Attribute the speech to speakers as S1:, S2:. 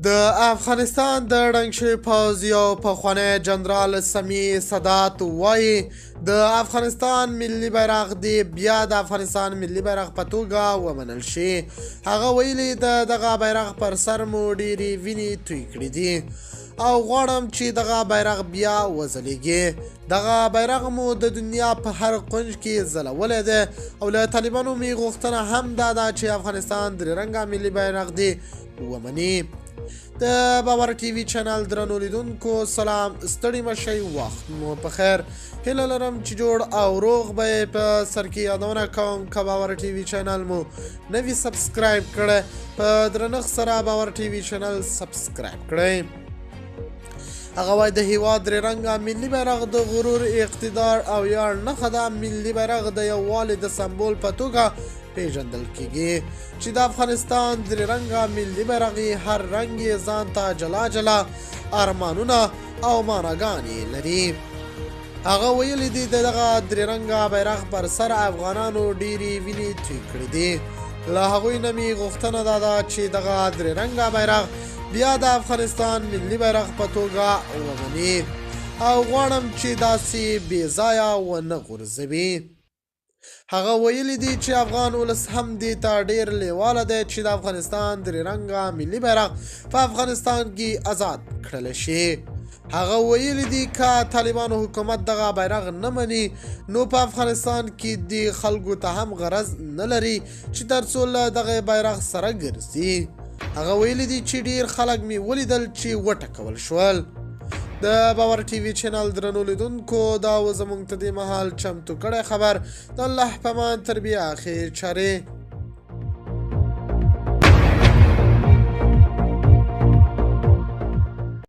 S1: د افغانستان د ړنګ شوي پوځ یو پخوانی جنرال سمیع سادات وایي د افغانستان ملي بیرغ دی بیا د افغانستان ملي بیرغ په توګه ومنل شي. هغه ویلي د دغه بیرغ پر سر مو ډېرې وینې توی کړي دي او غواړم چې دغه بیرغ بیا وځلیږي. دغه بیرغ مو د دنیا په هر کنج کې ځلولی دی او له طالبانو مې غوښتنه هم دا ده چې افغانستان درې رنګه ملي بیرغ دی ومني. د باور ټي وي چینل درنو لیدونکو سلام، ستړي مشئ، وخت مو په خیر. هیله لرم چې جوړ او روغ به په سر کې یادونه کوم که باور ټي وي چینل مو نه وي سبسکرایب کړی په درنښت سره باور ټي وي چینل سبسکرایب کړئ. هغه وایي د هیواد درې رنګه ملي بیرغ د غرور، اقتدار او ویاړ نښه ده. ملي بیرغ د یووالي د سمبول په توګه پیژندل کیږي چې د افغانستان درې رنګه ملي بیرغ هر رنګ یې ځان ته جلا جلا ارمانونه او معناګانې لري. هغه ویلي دي د دغه درې رنګه بیرغ پر سر افغانانو ډېرې وینې توی کړي دي. له هغوی نه مې غوښتنه دا ده چې دغه درې رنګه بیرغ بیا د افغانستان ملي بیرغ په توګه ومني او غواړم چې داسې بې ځایه ونه غورځوي. هغه ویلي دي چې افغان ولس هم دې ته ډېر لیواله دی چې د افغانستان درې رنګه ملي بیرغ په افغانستان کې آزاد کړلی شي. هغه ویلي دي که طالبانو حکومت دغه بیرغ نه مني نو په افغانستان کې د خلکو ته هم غرض نه لري چې تر څو له دغه بیرغ سره ګرځي. هغه ویلي دي چې ډېر خلک مې ولیدل چې وټکول شول. د باور ټي وي چینل درنو لیدونکو دا و زموږ ته دې مهال چمتو کړی خبر. د الله په امان تر بیا خیر چارې.